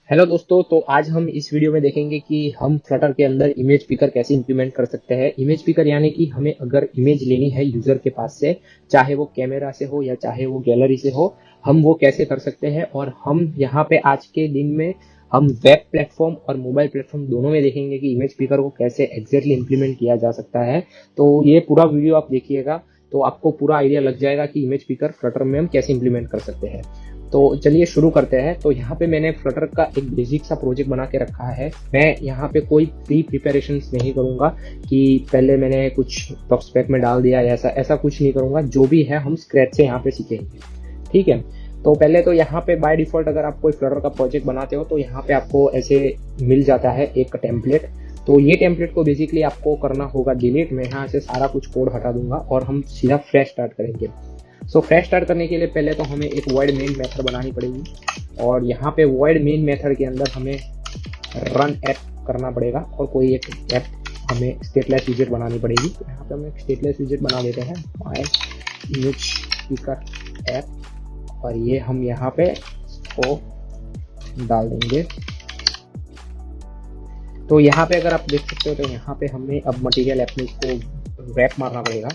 Hello दोस्तों, तो आज हम इस वीडियो में देखेंगे कि हम फ्लटर के अंदर इमेज पिकर कैसे इंप्लीमेंट कर सकते हैं। इमेज पिकर यानी कि हमें अगर इमेज लेनी है यूजर के पास से, चाहे वो कैमरा से हो या चाहे वो गैलरी से हो, हम वो कैसे कर सकते हैं। और हम यहाँ पे आज के दिन में हम वेब प्लेटफॉर्म और मोबाइल प्लेटफॉर्म दोनों में देखेंगे कि इमेज पिकर को कैसे एग्जैक्टली इंप्लीमेंट किया जा सकता है। तो ये पूरा वीडियो आप देखिएगा तो आपको पूरा आइडिया लग जाएगा कि इमेज पिकर फ्लटर में हम कैसे इंप्लीमेंट कर सकते हैं। तो चलिए शुरू करते हैं। तो यहाँ पे मैंने फ्लटर का एक बेसिक सा प्रोजेक्ट बना के रखा है। मैं यहाँ पे कोई प्री प्रिपरेशन नहीं करूँगा कि पहले मैंने कुछ प्रोस्पेक्ट में डाल दिया, ऐसा ऐसा कुछ नहीं करूँगा। जो भी है हम स्क्रैच से यहाँ पे सीखेंगे, ठीक है। तो पहले तो यहाँ पे बाय डिफॉल्ट अगर आप कोई फ्लटर का प्रोजेक्ट बनाते हो तो यहाँ पे आपको ऐसे मिल जाता है एक टेम्पलेट। तो ये टेम्पलेट को बेसिकली आपको करना होगा डिलीट। मैं यहाँ से सारा कुछ कोड हटा दूंगा और हम सीधा फ्रेश स्टार्ट करेंगे। सो फ्रेश स्टार्ट करने के लिए पहले तो हमें एक वॉइड मेन मेथड बनानी पड़ेगी और यहाँ पे वॉइड मेन मेथड के अंदर हमें रन ऐप करना पड़ेगा और कोई एक ऐप हमें स्टेटलेस विजेट बनानी पड़ेगी। तो यहाँ पे हम एक स्टेटलेस विजेट बना देते हैं, माय इमेज पिकर ऐप, और ये हम यहाँ पे इसको डाल देंगे। तो यहाँ पे अगर आप देख सकते हो तो यहाँ पे हमें अब मटेरियल ऐप में इसको रैप मारना पड़ेगा।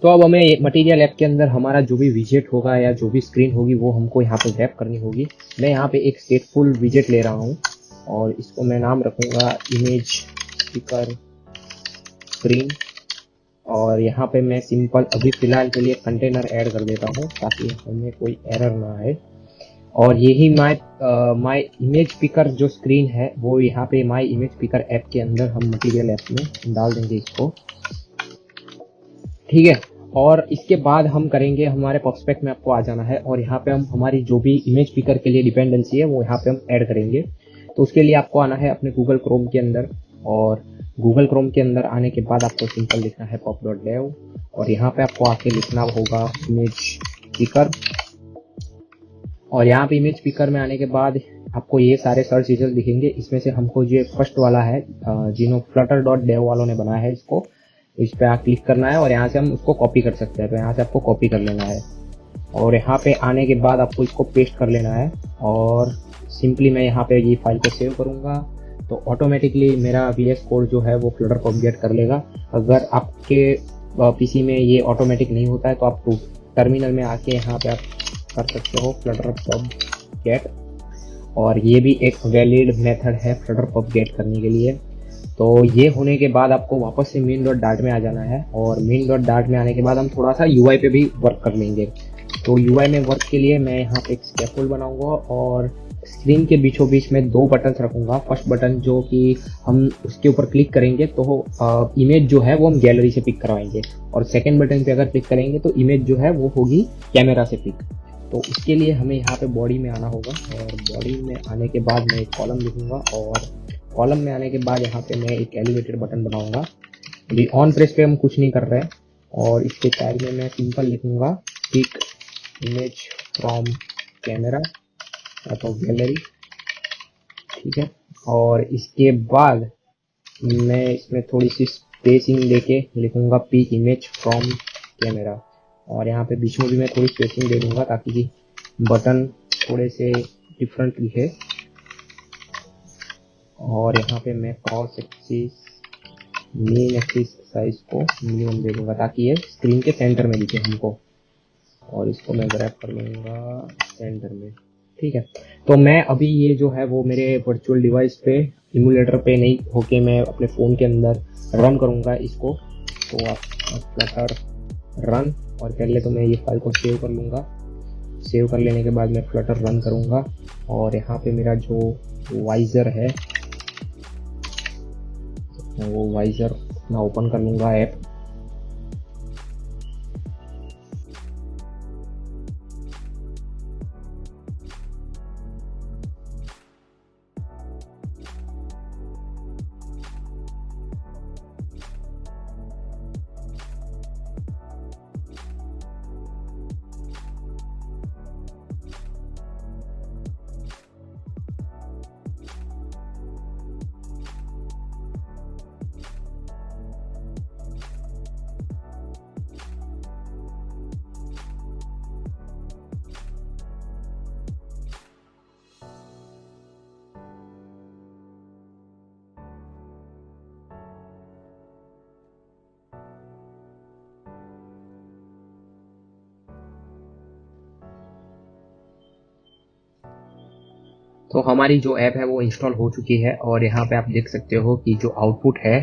तो अब हमें मटेरियल ऐप के अंदर हमारा जो भी विजेट होगा या जो भी स्क्रीन होगी वो हमको यहाँ पे रैप करनी होगी। मैं यहाँ पे एक स्टेटफुल विजेट ले रहा हूँ और इसको मैं नाम रखूँगा इमेज पिकर स्क्रीन। और यहाँ पे मैं सिंपल अभी फिलहाल के लिए कंटेनर ऐड कर देता हूँ ताकि हमें कोई एरर ना आए। और यही माय इमेज पिकर जो स्क्रीन है वो यहाँ पे माय इमेज पिकर ऐप के अंदर हम मटेरियल ऐप में डाल देंगे इसको, ठीक है। और इसके बाद हम करेंगे, हमारे प्रोस्पेक्ट में आपको आ जाना है और यहाँ पे हम हमारी जो भी इमेज पिकर के लिए डिपेंडेंसी है वो यहाँ पे हम ऐड करेंगे। तो उसके लिए आपको आना है अपने गूगल क्रोम के अंदर, और गूगल क्रोम के अंदर आने के बाद आपको सिंपल लिखना है pop.dev और यहाँ पे आपको आके लिखना होगा इमेज पिकर। और यहाँ पे इमेज पिकर में आने के बाद आपको ये सारे सर्च रिजल्ट दिखेंगे। इसमें से हमको जो फर्स्ट वाला है जिन्हों flutter.dev वालों ने बनाया है इसको, इस पे आप क्लिक करना है और यहाँ से हम उसको कॉपी कर सकते हैं। तो यहाँ से आपको कॉपी कर लेना है और यहाँ पे आने के बाद आपको इसको पेस्ट कर लेना है और सिंपली मैं यहाँ पे ये फाइल को सेव करूँगा तो ऑटोमेटिकली मेरा VS कोड जो है वो फ्लटर पब गेट कर लेगा। अगर आपके पीसी में ये ऑटोमेटिक नहीं होता है तो आप टर्मिनल में आके यहाँ पे आप कर सकते हो फ्लटर पब गेट, और ये भी एक वैलिड मेथड है फ्लटर पब गेट करने के लिए। तो ये होने के बाद आपको वापस से मेन डॉट डार्ट में आ जाना है और मेन डॉट डार्ट में आने के बाद हम थोड़ा सा UI पे भी वर्क कर लेंगे। तो UI में वर्क के लिए मैं यहाँ पे एक स्कैफोल्ड बनाऊंगा और स्क्रीन के बीचों बीच में दो बटन रखूंगा। फर्स्ट बटन जो कि हम उसके ऊपर क्लिक करेंगे तो इमेज जो है वो हम गैलरी से पिक करवाएंगे, और सेकेंड बटन पे अगर क्लिक करेंगे तो इमेज जो है वो होगी कैमरा से पिक। तो उसके लिए हमें यहाँ पे बॉडी में आना होगा और बॉडी में आने के बाद मैं एक कॉलम लिखूंगा और कॉलम में आने के बाद यहाँ पे मैं एक एलिवेटेड बटन बनाऊंगा। अभी ऑन प्रेस पे हम कुछ नहीं कर रहे हैं और इसके टैग में मैं सिंपल लिखूंगा पिक इमेज फ्रॉम कैमरा या तो गैलरी, ठीक है। और इसके बाद मैं इसमें थोड़ी सी स्पेसिंग देके लिखूंगा पिक इमेज फ्रॉम कैमरा, और यहाँ पे बीच में भी मैं थोड़ी स्पेसिंग दे दूंगा ताकि बटन थोड़े से डिफरेंट दिखे। और यहाँ पे मैं cross axis main axis size को मिनिमम दे दूंगा ताकि ये स्क्रीन के सेंटर में दिखे हमको, और इसको मैं ग्रैब कर लूँगा सेंटर में, ठीक है। तो मैं अभी ये जो है वो मेरे वर्चुअल डिवाइस पे इमुलेटर पे नहीं होके मैं अपने फ़ोन के अंदर रन करूँगा इसको। तो आप फ्लटर रन, और पहले तो मैं ये फाइल को सेव कर लूँगा। सेव कर लेने के बाद मैं फ्लटर रन करूँगा और यहाँ पे मेरा जो वाइजर है वो वाइजर अपना ओपन कर लूँगा ऐप। तो हमारी जो ऐप है वो इंस्टॉल हो चुकी है और यहाँ पे आप देख सकते हो कि जो आउटपुट है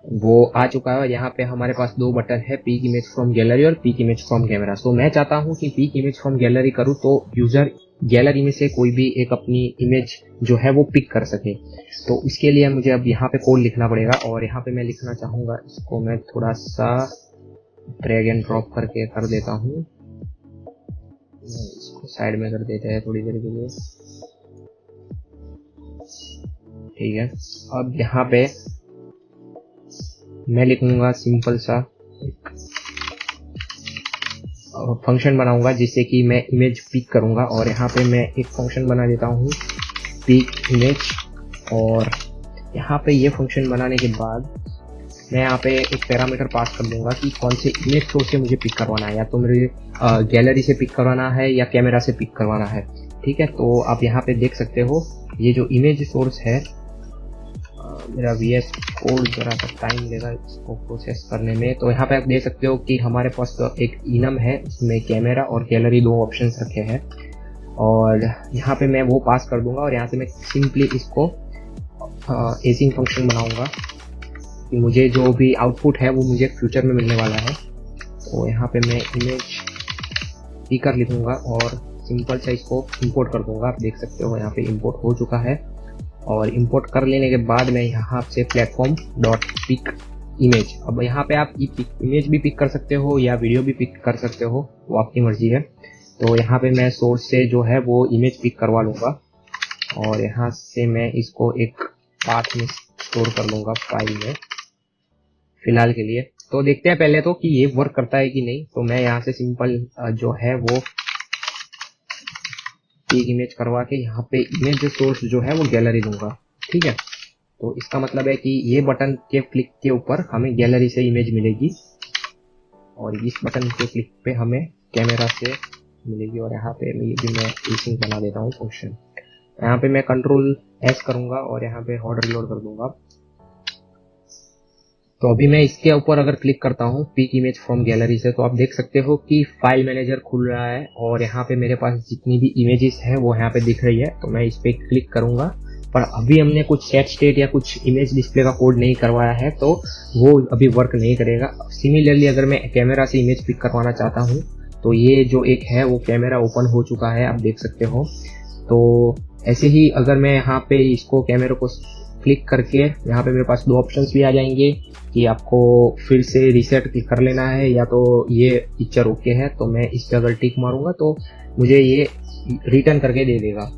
वो आ चुका है। और यहाँ पे हमारे पास दो बटन है, पिक इमेज फ्रॉम गैलरी और पिक इमेज फ्रॉम कैमरा। तो मैं चाहता हूँ कि पिक इमेज फ्रॉम गैलरी करूँ तो यूजर गैलरी में से कोई भी एक अपनी इमेज जो है वो पिक कर सके। तो इसके लिए मुझे अब यहाँ पे कोड लिखना पड़ेगा और यहाँ पे मैं लिखना चाहूँगा, इसको मैं थोड़ा सा ड्रैग एंड ड्रॉप करके कर देता हूँ, इसको साइड में कर देते हैं थोड़ी देर के लिए, ठीक है। अब यहाँ पे मैं लिखूंगा सिंपल सा एक फंक्शन बनाऊंगा जिससे कि मैं इमेज पिक करूंगा। और यहाँ पे मैं एक फंक्शन बना देता हूँ पिक इमेज, और यहाँ पे ये फंक्शन बनाने के बाद मैं यहाँ पे एक पैरामीटर पास कर दूंगा कि कौन से इमेज सोर्स से मुझे पिक करवाना है, या तो मेरे गैलरी से पिक करवाना है या कैमरा से पिक करवाना है, ठीक है। तो आप यहाँ पे देख सकते हो ये जो इमेज सोर्स है, मेरा VS कोड जरा सा टाइम लेगा इसको प्रोसेस करने में। तो यहाँ पे आप देख सकते हो कि हमारे पास तो एक इनम है, इसमें कैमरा और गैलरी दो ऑप्शंस रखे हैं, और यहाँ पे मैं वो पास कर दूंगा। और यहाँ से मैं सिंपली इसको एसिंग फंक्शन बनाऊंगा कि मुझे जो भी आउटपुट है वो मुझे फ्यूचर में मिलने वाला है। तो यहाँ पे मैं इमेज पिकर लिखूंगा और सिंपल सा इसको इंपोर्ट कर दूंगा। आप देख सकते हो यहाँ पे इंपोर्ट हो चुका है। और इंपोर्ट कर लेने के बाद मैं यहाँ से प्लेटफॉर्म डॉट पिक इमेज, अब यहाँ पे आप इमेज भी पिक कर सकते हो या वीडियो भी पिक कर सकते हो, वो आपकी मर्जी है। तो यहाँ पे मैं सोर्स से जो है वो इमेज पिक करवा लूँगा और यहाँ से मैं इसको एक पाथ में स्टोर कर लूँगा फाइल में फिलहाल के लिए। तो देखते हैं पहले तो कि ये वर्क करता है कि नहीं। तो मैं यहाँ से सिंपल जो है वो पिक इमेज करवा के यहाँ पे इमेज सोर्स जो है वो गैलरी दूंगा, ठीक है। तो इसका मतलब है कि ये बटन के क्लिक के ऊपर हमें गैलरी से इमेज मिलेगी और इस बटन के क्लिक पे हमें कैमरा से मिलेगी। और यहाँ पे ये भी मैं एसिंग बना देता हूँ फंक्शन। यहाँ पे मैं कंट्रोल S करूंगा और यहाँ पे हॉट रिलोड कर दूंगा। तो अभी मैं इसके ऊपर अगर क्लिक करता हूँ पिक इमेज फ्रॉम गैलरी से, तो आप देख सकते हो कि फाइल मैनेजर खुल रहा है और यहाँ पे मेरे पास जितनी भी इमेजेस है वो यहाँ पे दिख रही है। तो मैं इस पे क्लिक करूंगा, पर अभी हमने कुछ सेट स्टेट या कुछ इमेज डिस्प्ले का कोड नहीं करवाया है तो वो अभी वर्क नहीं करेगा। सिमिलरली अगर मैं कैमरा से इमेज पिक करवाना चाहता हूँ तो ये जो एक है वो कैमरा ओपन हो चुका है, आप देख सकते हो। तो ऐसे ही अगर मैं यहाँ पे इसको कैमरा को क्लिक करके यहाँ पे मेरे पास दो ऑप्शंस भी आ जाएंगे कि आपको फिर से रीसेट कर लेना है या तो ये पिक्चर ओके है। तो मैं इस पे अगर टिक मारूंगा तो मुझे ये रिटर्न करके दे देगा।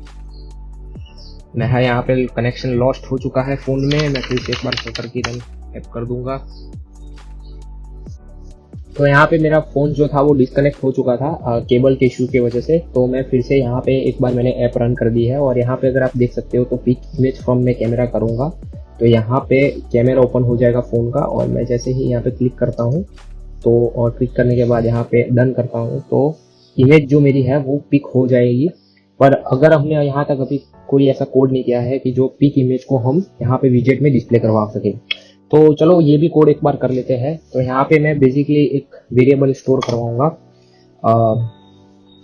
मैं यहाँ पे कनेक्शन लॉस्ट हो चुका है फ़ोन में, मैं फिर से एक बार शटर की रन ऐप कर दूंगा। तो यहाँ पे मेरा फ़ोन जो था वो डिस्कनेक्ट हो चुका था केबल के इशू की वजह से। तो मैं फिर से यहाँ पे एक बार मैंने ऐप रन कर दी है और यहाँ पे अगर आप देख सकते हो तो पिक इमेज फ्रॉम में कैमरा करूँगा तो यहाँ पे कैमरा ओपन हो जाएगा फ़ोन का। और मैं जैसे ही यहाँ पे क्लिक करता हूँ तो और क्लिक करने के बाद यहाँ पे डन करता हूँ तो इमेज जो मेरी है वो पिक हो जाएगी। पर अगर हमने यहाँ तक अभी कोई ऐसा कोड नहीं किया है कि जो पिक इमेज को हम यहाँ पे विजेट में डिस्प्ले करवा सके, तो चलो ये भी कोड एक बार कर लेते हैं। तो यहाँ पे मैं बेसिकली एक वेरिएबल स्टोर करवाऊंगा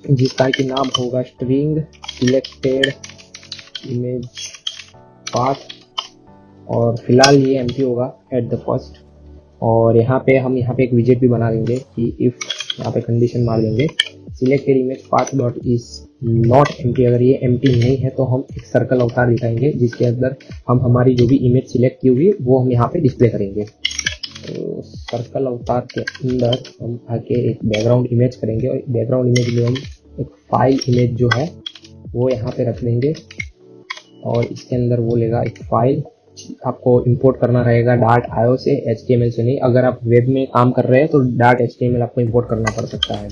जिसका कि नाम होगा स्ट्रिंग सिलेक्टेड इमेज पाथ, और फिलहाल ये एम्प्टी होगा एट द फर्स्ट। और यहाँ पे हम यहाँ पे एक विजेट भी बना देंगे कि इफ यहाँ पे कंडीशन मार देंगे selected image path dot is not empty. अगर ये एम्प्टी नहीं है तो हम एक सर्कल अवतार दिखाएंगे जिसके अंदर हम हमारी जो भी इमेज सिलेक्ट की हुई वो हम यहाँ पे डिस्प्ले करेंगे। तो सर्कल अवतार के अंदर हम आके एक बैकग्राउंड इमेज करेंगे और बैकग्राउंड इमेज में हम एक फाइल इमेज जो है वो यहाँ पे रख देंगे और इसके अंदर वो लेगा एक फाइल। आपको इंपोर्ट करना रहेगा .io से, HTML से नहीं। अगर आप वेब में काम कर रहे हैं तो .html आपको इंपोर्ट करना पड़ सकता है।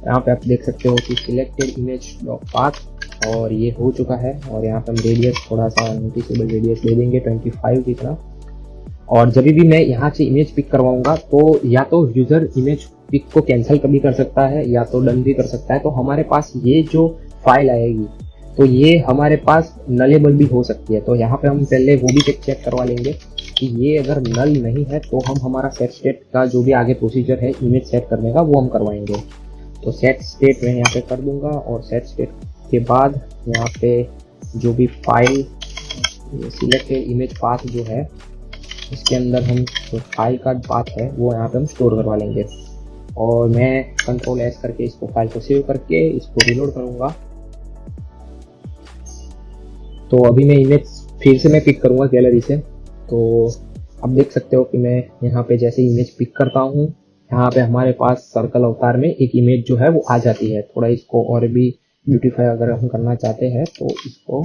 यहाँ पे आप देख सकते हो कि सिलेक्टेड इमेज पाथ और ये हो चुका है। और यहाँ पे हम रेडियस थोड़ा सा नोटिसेबल रेडियस दे देंगे 25 की तरह। और जब भी मैं यहाँ से इमेज पिक करवाऊंगा तो या तो यूजर इमेज पिक को कैंसिल कभी कर सकता है या तो डन भी कर सकता है। तो हमारे पास ये जो फाइल आएगी तो ये हमारे पास नलेबल भी हो सकती है। तो यहाँ पे हम पहले वो भी चेक करवा लेंगे कि ये अगर नल नहीं है तो हम हमारा सेट स्टेट का जो भी आगे प्रोसीजर है इमेज सेट करने का वो हम करवाएंगे। तो सेट स्टेट मैं यहाँ पे कर दूंगा और सेट स्टेट के बाद यहाँ पे जो भी फाइल सिलेक्टेड इमेज पाथ जो है इसके अंदर हम जो फाइल का पाथ है वो यहाँ पे हम स्टोर करवा लेंगे। और मैं कंट्रोल एस करके इसको फाइल को सेव करके इसको रिलोड करूँगा। तो अभी मैं इमेज फिर से मैं पिक करूँगा गैलरी से। तो आप देख सकते हो कि मैं यहाँ पे जैसे इमेज पिक करता हूँ, यहाँ पे हमारे पास सर्कल अवतार में एक इमेज जो है वो आ जाती है। थोड़ा इसको और भी ब्यूटीफाई अगर हम करना चाहते हैं तो इसको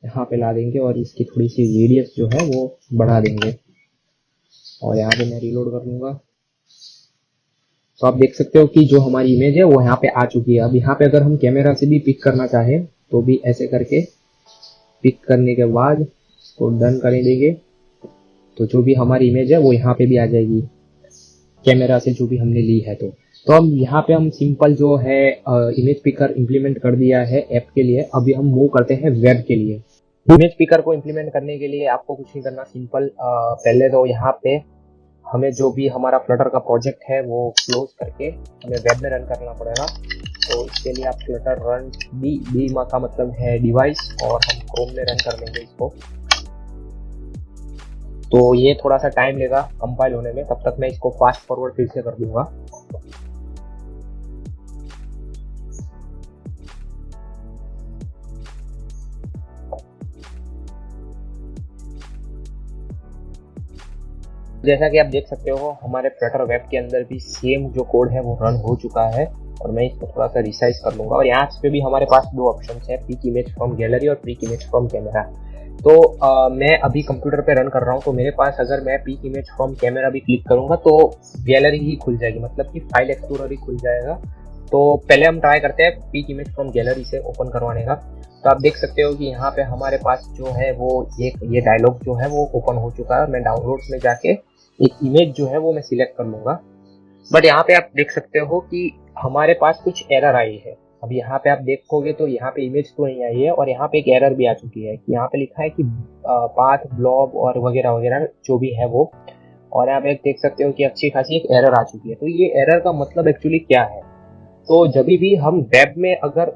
यहाँ पे ला देंगे और इसकी थोड़ी सी रेडियस जो है वो बढ़ा देंगे और यहाँ पे मैं रीलोड कर लूँगा। तो आप देख सकते हो कि जो हमारी इमेज है वो यहाँ पे आ चुकी है। अब यहाँ पे अगर हम कैमरा से भी पिक करना चाहें तो भी ऐसे करके पिक करने के बाद इसको डन कर देंगे, तो जो भी हमारी इमेज है वो यहाँ पे भी आ जाएगी कैमरा से जो भी हमने ली है। तो अब यहाँ पे हम सिंपल जो है इमेज पिकर इम्प्लीमेंट कर दिया है ऐप के लिए। अभी हम मूव करते हैं वेब के लिए। इमेज पिकर को इम्प्लीमेंट करने के लिए आपको कुछ नहीं करना, सिंपल पहले तो यहाँ पे हमें जो भी हमारा फ्लटर का प्रोजेक्ट है वो क्लोज करके हमें वेब में रन करना पड़ेगा। तो इसके लिए आप फ्लटर रन डी का मतलब है डिवाइस, और हम क्रोम में रन कर लेंगे इसको। तो ये थोड़ा सा टाइम लेगा कंपाइल होने में, तब तक मैं इसको फास्ट फॉरवर्ड फिर से कर दूंगा। जैसा कि आप देख सकते हो हमारे फ्लटर वेब के अंदर भी सेम जो कोड है वो रन हो चुका है, और मैं इसको थोड़ा सा रिसाइज कर लूंगा। और यहाँ पे भी हमारे पास दो ऑप्शन है, पिक इमेज फ्रॉम गैलरी और पिक इमेज फ्रॉम कैमरा। तो मैं अभी कंप्यूटर पे रन कर रहा हूँ, तो मेरे पास अगर मैं पिक इमेज फ्रॉम कैमरा भी क्लिक करूंगा तो गैलरी ही खुल जाएगी, मतलब कि फाइल एक्सप्लोरर ही खुल जाएगा। तो पहले हम ट्राई करते हैं पिक इमेज फ्रॉम गैलरी से ओपन करवाने का। तो आप देख सकते हो कि यहाँ पे हमारे पास जो है वो ये डायलॉग जो है वो ओपन हो चुका है। मैं डाउनलोड्स में जाके एक इमेज जो है वो मैं सिलेक्ट कर लूंगा। बट यहाँ पे आप देख सकते हो कि हमारे पास कुछ एरर आई है। अब यहाँ पे आप देखोगे तो यहाँ पे इमेज तो नहीं आई है, और यहाँ पे एक एरर भी आ चुकी है कि यहाँ पे लिखा है कि पाथ ब्लॉब और वगैरह वगैरह जो भी है वो। और यहाँ पे देख सकते हो कि अच्छी खासी एक एरर आ चुकी है। तो ये एरर का मतलब एक्चुअली क्या है? तो जब भी हम वेब में अगर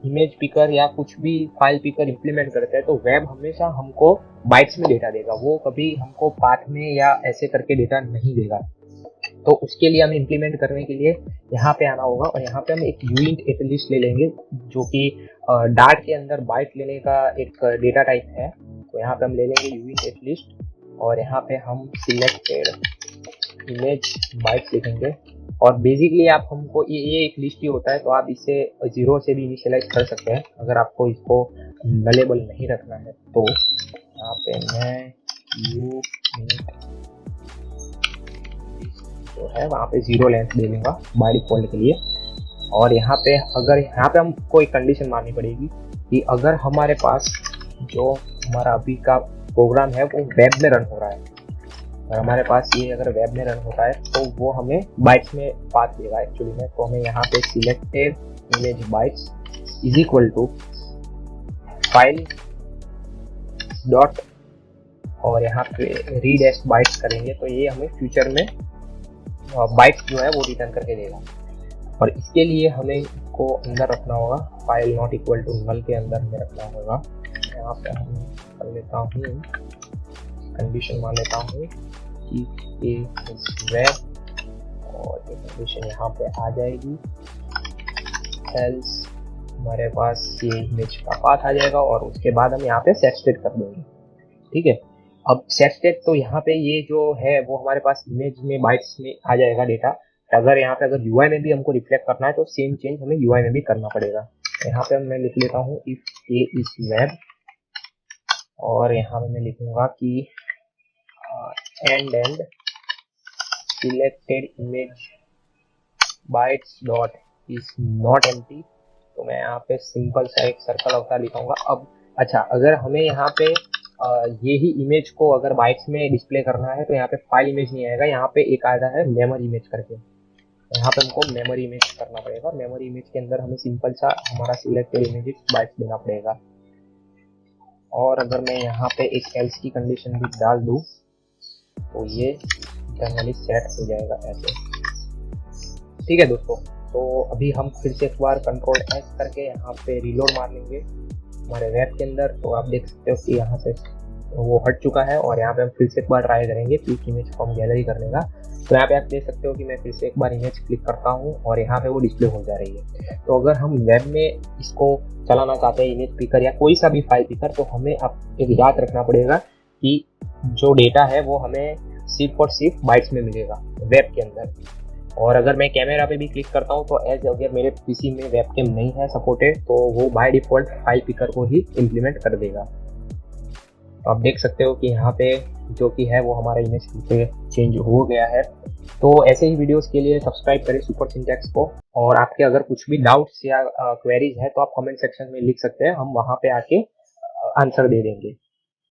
इमेज पिकर या कुछ भी फाइल पिकर इंप्लीमेंट करते हैं तो वेब हमेशा हमको बाइट्स में डेटा देगा, वो कभी हमको पाथ में या ऐसे करके डेटा नहीं देगा। तो उसके लिए हमें इंप्लीमेंट करने के लिए यहाँ पे आना होगा, और यहाँ पे हम एक यूनिट एटलिस्ट ले लेंगे जो कि डार्ट के अंदर बाइट लेने का एक डेटा टाइप है। तो यहाँ पे हम ले लेंगे यूनिट एटलिस्ट, और यहाँ पे हम सिलेक्टेड इमेज बाइट लिखेंगे। और बेसिकली आप हमको ये एक लिस्ट ही होता है, तो आप इसे 0 से भी इनिशियलाइज कर सकते हैं अगर आपको इसको नलेबल नहीं रखना है। तो यहाँ पे मैं यूनिट जो है वहाँ पे 0 लेंथ दे लूँगा बाय डिफॉल्ट के लिए। और यहाँ पे हमको एक कंडीशन माननी पड़ेगी कि अगर हमारे पास जो हमारा अभी का प्रोग्राम है वो वेब में रन हो रहा है, और हमारे पास ये अगर वेब में रन होता है तो वो हमें बाइट्स में पाथ देगा एक्चुअली में। तो हमें यहाँ पे selected image bytes is equal to file dot, और यहाँ पे रीड एस बाइट्स करेंगे तो ये हमें फ्यूचर में बाइट्स जो है वो रिटर्न करके देगा। और इसके लिए हमें इसको अंदर रखना होगा, file not equal to null के अंदर हमें रखना होगा। यहाँ पे हम कर लेता हूँ कंडीशन मान लेता हूँ कि ये वेब, और ये कंडीशन यहाँ पे आ जाएगी, एल्स हमारे पास ये इमेज का पाथ आ जाएगा। और उसके बाद हम यहाँ पे सेट स्टेट कर देंगे। ठीक है, अब सेट स्टेट तो यहाँ पे ये जो है वो हमारे पास इमेज में बाइट्स में आ जाएगा डेटा। अगर यहाँ पे अगर यूआई में भी हमको रिफ्लेक्ट करना है तो सेम चेंज हमें यूआई में भी करना पड़ेगा। यहाँ पे मैं लिख लेता हूँ इफ ए इज वेब, और यहाँ पे मैं लिखूंगा कि and selected image bytes dot is not empty. तो मैं यहाँ पे सिंपल सा एक सर्कल अवतार लिखाऊंगा। अब अच्छा, अगर हमें यहाँ पे ये ही इमेज को अगर बाइट्स में डिस्प्ले करना है तो यहाँ पे फाइल इमेज नहीं आएगा, यहाँ पे एक आता है मेमोरी इमेज करके। यहाँ पे हमको मेमोरी इमेज करना पड़ेगा। मेमोरी इमेज के अंदर हमें सिंपल सा हमारा सिलेक्टेड इमेज बाइट्स देना पड़ेगा। और अगर मैं यहाँ पे एक एल्स की कंडीशन भी डाल दूँ तो ये जनरली सेट हो जाएगा ऐसे। ठीक है दोस्तों, तो अभी हम फिर से एक बार कंट्रोल एस करके यहाँ पे रीलोड मार लेंगे। हमारे वेब के अंदर, तो आप देख सकते हो कि यहाँ से वो हट चुका है। और यहाँ पे हम फिर से एक बार ट्राई करेंगे पिक इमेज फ्रॉम गैलरी करने का। तो यहाँ पे आप देख सकते हो कि मैं फिर से एक बार इमेज क्लिक करता हूँ और यहाँ पे वो डिस्प्ले हो जा रही है। तो अगर हम वेब में इसको चलाना चाहते हैं इमेज पिकर या कोई सा भी फाइल पिकर, तो हमें अब एक याद रखना पड़ेगा कि जो डेटा है वो हमें सिर्फ और सिर्फ बाइट्स में मिलेगा वेब के अंदर। और अगर मैं कैमरा पे भी क्लिक करता हूँ तो एज अगर मेरे पीसी में वेबकैम नहीं है सपोर्टेड, तो वो बाय डिफॉल्ट फाइल पिकर को ही इम्प्लीमेंट कर देगा। तो आप देख सकते हो कि यहाँ पे जो कि है वो हमारा इमेज पे चेंज हो गया है। तो ऐसे ही वीडियोस के लिए सब्सक्राइब करें सुपर सिंटैक्स को। और आपके अगर कुछ भी डाउट्स या क्वेरीज है तो आप कमेंट सेक्शन में लिख सकते हैं, हम वहाँ पे आके आंसर दे देंगे।